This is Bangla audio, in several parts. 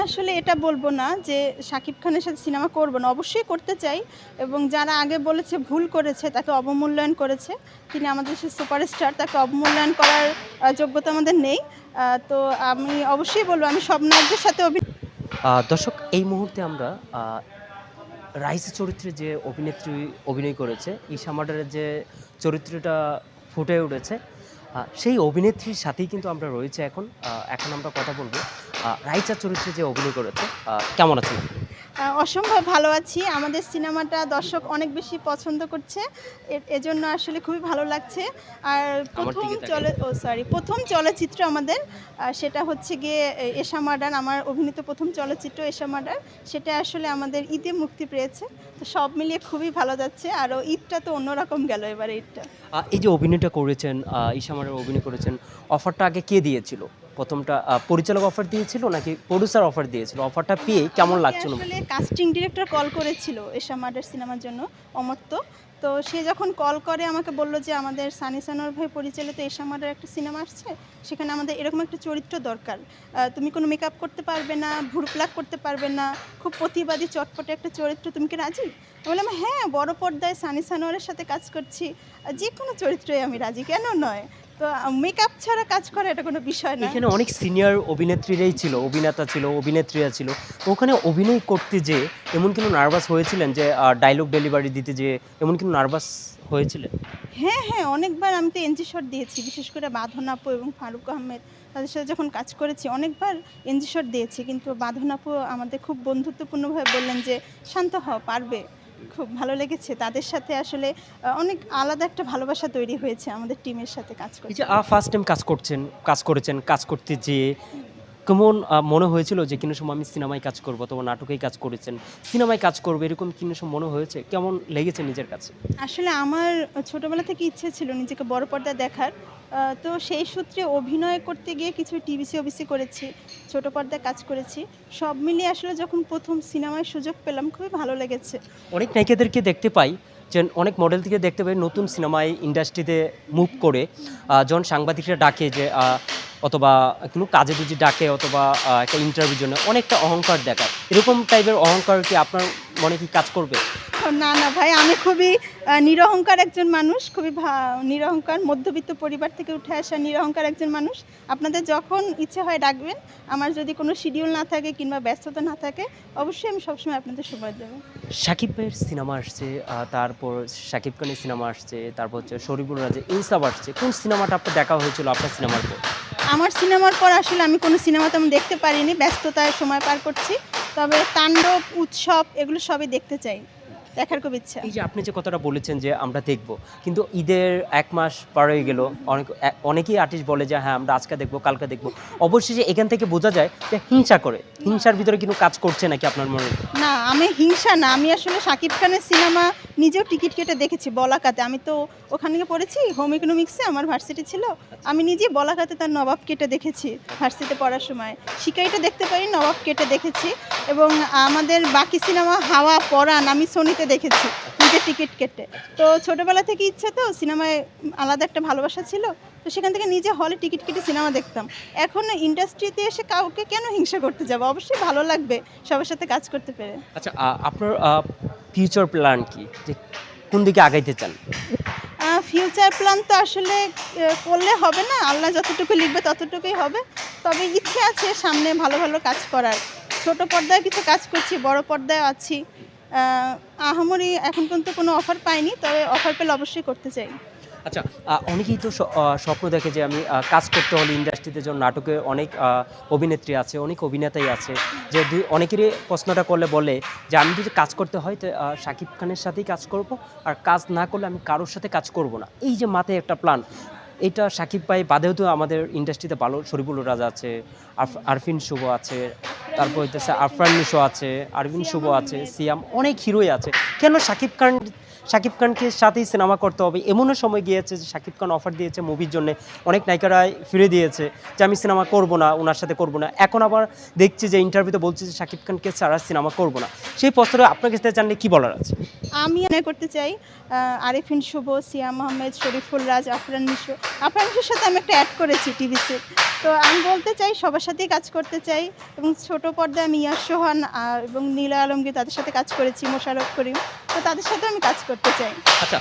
আসলে এটা বলব না যে শাকিব খানের সাথে সিনেমা করব না। অবশ্যই করতে চাই এবং যারা আগে বলেছে ভুল করেছে, তাকে অবমূল্যায়ন করেছে। তিনি আমাদের দেশের সুপারস্টার, তাকে অবমূল্যায়ন করার যোগ্যতা আমাদের নেই। তো আমি অবশ্যই বলব আমি সব নায়কদের সাথে দর্শক এই মুহূর্তে আমরা আ রাইসা চরিত্রে যে অভিনেত্রী অভিনয় করেছে, ঈশা মার্ডারের যে চরিত্রটা ফুটে উঠেছে, সেই অভিনেত্রীর সাথেই কিন্তু আমরা রয়েছি এখন। এখন আমরা কথা বলব রাইসা চরিত্রে যে অভিনয় করেছে, কেমন আছেন আপনি? অসম্ভব ভালো আছি। আমাদের সিনেমাটা দর্শক অনেক বেশি পছন্দ করছে। এজন্য আসলে খুবই ভালো লাগছে। আর আমার দিকে তাকান। ১ম চলচ্চিত্র আমাদের সেটা হচ্ছে গিয়ে এশা মার্ডার, আমার অভিনীত ১ম চলচ্চিত্র এশা মার্ডার। সেটা আসলে আমাদের ঈদে মুক্তি পেয়েছে। তো সব মিলিয়ে খুবই ভালো যাচ্ছে। আরও ঈদটা তো অন্যরকম গেল এবারে ঈদটা। এই যে অভিনয়টা করেছেন, ঈশা মার্ডার অভিনয় করেছেন, অফারটা আগে কে দিয়েছিল? ১ম টা পরিচালক অফার দিয়েছিল নাকি প্রোডিউসার অফার দিয়েছিল? অফারটা পেয়ে কেমন আমাকে লাগছিল? আসলে কাস্টিং ডিরেক্টর কল করেছিল এশা মার্ডার সিনেমার জন্য, অমর্ত্য। তো সে যখন কল করে আমাকে বলল যে আমাদের সানি সানোয়ার ভাই পরিচালিত এশা মার্ডার একটা সিনেমা আসছে, সেখানে আমাদের এরকম একটা চরিত্র দরকার। তুমি কোনো মেকআপ করতে পারবে না, ভুরু প্লাক করতে পারবে না, খুব প্রতিবাদী চটপটে একটা চরিত্র, তুমি কি রাজি? আমি বললাম হ্যাঁ, বড় পর্দায় সানি সানোয়ারের সাথে কাজ করছি, যে কোনো চরিত্রই আমি রাজি, কেন নয়? তো মেকআপ ছাড়া কাজ করা এটা কোনো বিষয় না। এখানে অনেক সিনিয়র অভিনেত্রীরাই ছিল, অভিনেতা ছিল, অভিনেত্রীরা ছিল। তো ওখানে অভিনয় করতে যেয়ে এমন কোনো নার্ভাস হয়েছিলেন যে ডায়ালগ ডেলিভারি দিতে যেয়ে এমন কোনো নার্ভাস হয়েছিলেন? হ্যাঁ, হ্যাঁ, অনেকবার আমি তো এনজি শট দিয়েছি। বিশেষ করে বাঁধন আপু এবং ফারুক আহমেদ, তাদের সাথে যখন কাজ করেছি অনেকবার এনজি শট দিয়েছি। কিন্তু বাঁধন আপু আমাদের খুব বন্ধুত্বপূর্ণভাবে বললেন যে, "শান্ত হও, পারবে।" খুব ভালো লেগেছে। তাদের সাথে আসলে অনেক আলাদা একটা ভালোবাসা তৈরি হয়েছে আমাদের টিমের সাথে কাজ এই যে করতে। ফার্স্ট টাইম কাজ করেছেন, কাজ করতে যেয়ে কেমন মনে হয়েছিল যে কোনো সময় আমি সিনেমায় কাজ করব অথবা নাটকেই কাজ করেছেন, সিনেমায় কাজ করব এরকম কোনো সময় মনে হয়েছে? কেমন লেগেছে নিজের কাছে? আসলে আমার ছোটবেলা থেকে ইচ্ছে ছিল নিজেকে বড় পর্দায় দেখার। তো সেই সূত্রে অভিনয় করতে গিয়ে কিছু টিভিসি, ওবিসি করেছি। ছোট পর্দায় কাজ করেছি। সব মিলিয়ে আসলে যখন ১ম সিনেমায় সুযোগ পেলাম খুবই ভালো লেগেছে। অনেক নায়িকাদেরকে দেখতে পাই যে অনেক মডেল থেকে দেখতে পাই নতুন সিনেমায় ইন্ডাস্ট্রিতে মুভ করে যখন সাংবাদিকরা ডাকে যে অথবা কোনো কাজে যদি ডাকে অথবা একটা ইন্টারভিউর জন্য অনেকটা অহংকার দেখায়। এরকম টাইপের অহংকার কি আপনার মনে কি কাজ করবে? না, না ভাই, আমি খুবই নিরহংকার একজন মানুষ। খুবই নিরহংকার, মধ্যবিত্ত পরিবার থেকে উঠে আসা নিরহংকার একজন মানুষ। আপনাদের যখন ইচ্ছে হয় ডাকবেন। আমার যদি কোনো শিডিউল না থাকে কিংবা ব্যস্ততা না থাকে, অবশ্যই আমি সবসময় আপনাদের সময় দেব। শাকিব ভাইয়ের সিনেমা আসছে, তারপর শাকিব খানের সিনেমা আসছে, তারপর হচ্ছে শরীফুল রাজের ইনসাফ আসছে। কোন সিনেমাটা আপনার দেখা হয়েছিল আপনার সিনেমার পর? আমার সিনেমার পর আসলে আমি কোনো সিনেমা তেমন দেখতে পারিনি। ব্যস্ততায় সময় পার করছি। তবে তাণ্ডব, উৎসব এগুলো সবই দেখতে চাই। দেখার খুব ইচ্ছা। এই যে আপনি যে কথাটা বলেছেন যে আমরা দেখব। কিন্তু ঈদের ১ মাস পার হয়ে গেল। অনেকেই আর্টিস্ট বলে যে হ্যাঁ, আমরা আজকে দেখব, কালকে দেখব। অবশেষে এখান থেকে বোঝা যায় যে হিংসা করে। হিংসার ভিতরে কিন্তু কাজ করছে নাকি আপনার মনে হয়? না, আমি হিংসা না। আমি আসলে শাকিব খানের সিনেমা নিজেও টিকিট কেটে দেখেছি বলাকাতে। আমি তো ওখানে গিয়ে পড়েছি হোম ইকোনমিক্সে, আমার ভার্সিটি ছিল। আচ্ছা, আমি নিজেই বলাকাতে তার নবাব কেটে দেখেছি ভার্সিটিতে পড়ার সময়। শিকারিটা দেখতে পারি, নবাব কেটে দেখেছি এবং আমাদের বাকি সিনেমা হাওয়া, পরাণ আমি সোনিতে দেখেছি নিজে টিকিট কেটে। তো ছোটবেলা থেকে ইচ্ছে তো সিনেমায় আলাদা একটা ভালোবাসা ছিল। তো সেখান থেকে নিজে হলে টিকিট কেটে সিনেমা দেখতাম। এখন ইন্ডাস্ট্রিতে এসে কাউকে কেন হিংসা করতে যাব? অবশ্যই ভালো লাগবে সবার সাথে কাজ করতে পেরে। আচ্ছা, আপনার ফিউচার প্ল্যান কি? যে কোন দিকে আগাইতে চান? ফিউচার প্ল্যান তো আসলে করলে হবে না। আল্লাহ যতটুকু লিখবে ততটুকুই হবে। তবে ইচ্ছে আছে সামনে ভালো, ভালো কাজ করার। ছোট পর্দায় কিছু কাজ করছি, বড় পর্দায়ও আছি। আ আহামরি এখন পর্যন্ত কোনো অফার পাইনি। তবে অফার পেলে অবশ্যই করতে চাই। আচ্ছা, অনেকেই তো স্বপ্ন দেখে যে আমি কাজ করতে হলে ইন্ডাস্ট্রিতে যেমন নাটকে অনেক অভিনেত্রী আছে, অনেক অভিনেতাই আছে। যে অনেকেরই প্রশ্নটা করলে বলে যে আমি যদি কাজ করতে হয় তো শাকিব খানের সাথেই কাজ করব। আর কাজ না করলে আমি কারোর সাথে কাজ করব না। এই যে মাথায় একটা প্ল্যান, এটা শাকিব ভাই বাদেও তো আমাদের ইন্ডাস্ট্রিতে ভালো শরীফুল রাজ আছে, আরফিন শুভ আছে, তারপর হইতেছে আরফান নিশো আছে, আরবিন সিয়াম শুভ আছে, আহমেদ। সিয়াম, অনেক হিরোই আছে। কেন শাকিব খানকে সাথেই সিনেমা করতে হবে? এমনও সময় গিয়েছে যে শাকিব খান অফার দিয়েছে মুভির জন্যে, অনেক নায়িকারাই ফিরে দিয়েছে যে আমি সিনেমা করব না, উনার সাথে করব না। এখন আবার দেখছি যে ইন্টারভিউতে বলছে যে শাকিব খানকে ছাড়া সিনেমা করব না। সেই প্রশ্নটা আপনার কাছে জানলে কি বলার আছে? আমি মনে করতে চাই আরেফিন শুভ, সিয়াম আহমেদ, শরীফুল রাজ, আফরান নিশো। আফরান নিশোর সাথে আমি একটা অ্যাড করেছি টিভিতে। তো আমি বলতে চাই সবার সাথেই কাজ করতে চাই এবং ছোট পর্দায় আমি ইয়াশ সোহান এবং নীলা আলমগীর তাদের সাথে কাজ করেছি, মোশাররফ করিম, তো তাদের সাথে আমি কাজ করতে চাই। আচ্ছা,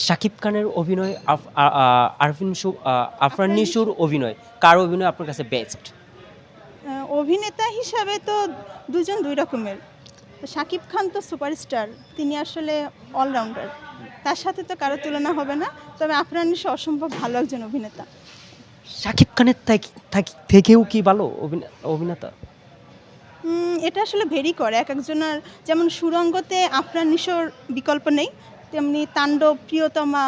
শাকিব খানের অভিনয়, আফরান নিশোর অভিনয়, কার অভিনয় আপনার কাছে বেস্ট? অভিনেতা হিসাবে তো দুজন দুই রকমের। তো শাকিব খান তো সুপারস্টার, তিনি আসলে অলরাউন্ডার, তার সাথে তো কারো তুলনা হবে না। তবে আফরান নিশো অসম্ভব ভালো একজন অভিনেতা। শাকিব খানের থেকেও কি ভালো অভিনেতা? এটা আসলে ভেরি করে এক একজনের। যেমন সুরঙ্গতে আফরান নিশোর বিকল্প নেই, তেমনি তাণ্ডব, প্রিয়তমা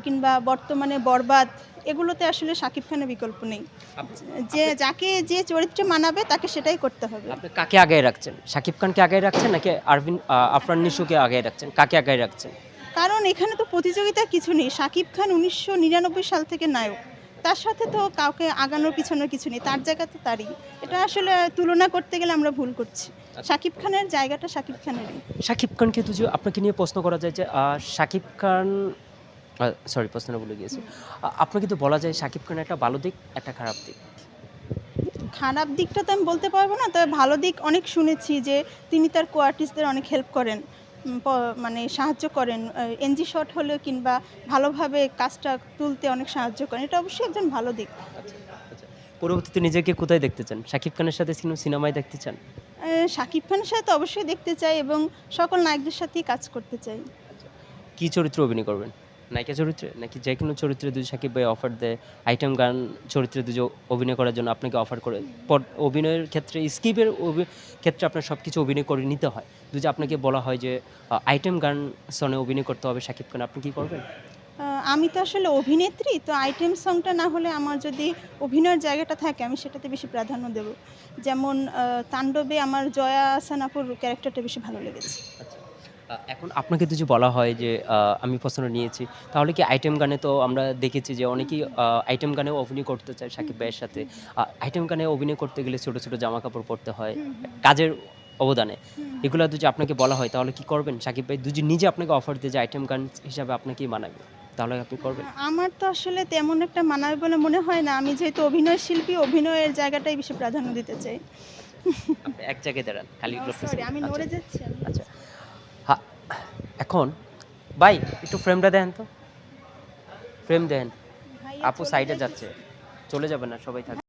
কিংবা বর্তমানে বরবাদ, এগুলোতে আসলে শাকিব খানের বিকল্প নেই। যে যাকে যে চরিত্রে মানাবে তাকে সেটাই করতে হবে। আপনি কাকে আগে রাখছেন? শাকিব খানকে আগে রাখছেন নাকি আফরান নিশোকে আগে রাখছেন? কাকে আগে রাখছেন? কারণ এখানে তো প্রতিযোগিতার কিছু নেই। শাকিব খান 1999 সাল থেকে নায়ক, তার সাথে তো কাউকে আগানোর পিছনের কিছু নেই, তার জায়গা তো তারই। এটা আসলে তুলনা করতে গেলে আমরা ভুল করছি। শাকিব খানের জায়গাটা শাকিব খানেরই। শাকিব খানকে তো যে আপনাকে নিয়ে প্রশ্ন করা যায় যে শাকিব খান, সরি প্রশ্নটা ভুলে গিয়েছি। আপনাকে তো বলা যায় শাকিব খানের একটা ভালো দিক, একটা খারাপ দিক। খারাপ দিকটা তো আমি বলতে পারবো না, তবে ভালো দিক অনেক শুনেছি যে তিনি তার কো আর্টিস্টদের অনেক হেল্প করেন, মানে সাহায্য করেন, এনজি শট হলেও কিংবা ভালোভাবে কাজটা তুলতে অনেক সাহায্য করেন। এটা অবশ্যই একজন ভালো দিক। আচ্ছা, আচ্ছা। পরবর্তীতে নিজেকে কোথায় দেখতে চান? শাকিব খানের সাথে সিনেমায় দেখতে চান? শাকিব খানের সাথে অবশ্যই দেখতে চাই এবং সকল নায়কদের সাথেই কাজ করতে চাই। কি চরিত্রে অভিনয় করবেন? নায়িকা চরিত্রে নাকি যে কোনো চরিত্রে যদি শাকিব ভাই অফার দেয়, আইটেম গান চরিত্রে যদি অভিনয় করার জন্য আপনাকে অফার করে, অভিনয়ের ক্ষেত্রে স্কিপের ক্ষেত্রে আপনার সব কিছু অভিনয় করে নিতে হয়, যদি আপনাকে বলা হয় যে আইটেম গান সনে অভিনয় করতে হবে শাকিব খান, আপনি কি করবেন? আমি তো আসলে অভিনেত্রী, তো আইটেম সংটা না হলে আমার যদি অভিনয়ের জায়গাটা থাকে আমি সেটাতে বেশি প্রাধান্য দেব। যেমন তাণ্ডবে আমার জয়া আহসান আপুর ক্যারেক্টারটা বেশি ভালো লেগেছে। আচ্ছা। এখন আপনাকে যদি বলা হয় যে আমি প্রশ্নটা নিয়েছি, তাহলে কি আইটেম গানে তো আমরা দেখেছি যে অনেকেই আইটেম গানেও অভিনয় করতে চায় শাকিব ভাইয়ের সাথে। আইটেম গানে অভিনয় করতে গেলে ছোট, ছোট জামাকাপড় পরতে হয়, কাজের অবদানে। এগুলা যদি আপনাকে বলা হয় তাহলে কি করবেন? শাকিব ভাই যদি নিজে আপনাকে অফার দেয় যে আইটেম গান হিসাবে আপনাকেই মানাবে, তাহলে আপনি করবেন? আমার তো আসলে তেমন একটা মানাবে বলে মনে হয় না। আমি যেহেতু অভিনয় শিল্পী, অভিনয়ের জায়গাটাই বেশি প্রাধান্য দিতে চাই। আপনি এক জায়গায় দাঁড়ান, খালি সরি, আমি আচ্ছা, নড়ে যাচ্ছি। আচ্ছা। এখন ভাই একটু ফ্রেমটা দেন তো, ফ্রেম দেন। ভাইয়া আপু চলে সাইডে যাচ্ছে। যাচ্ছে, চলে যাবে না, সবাই থাকবে।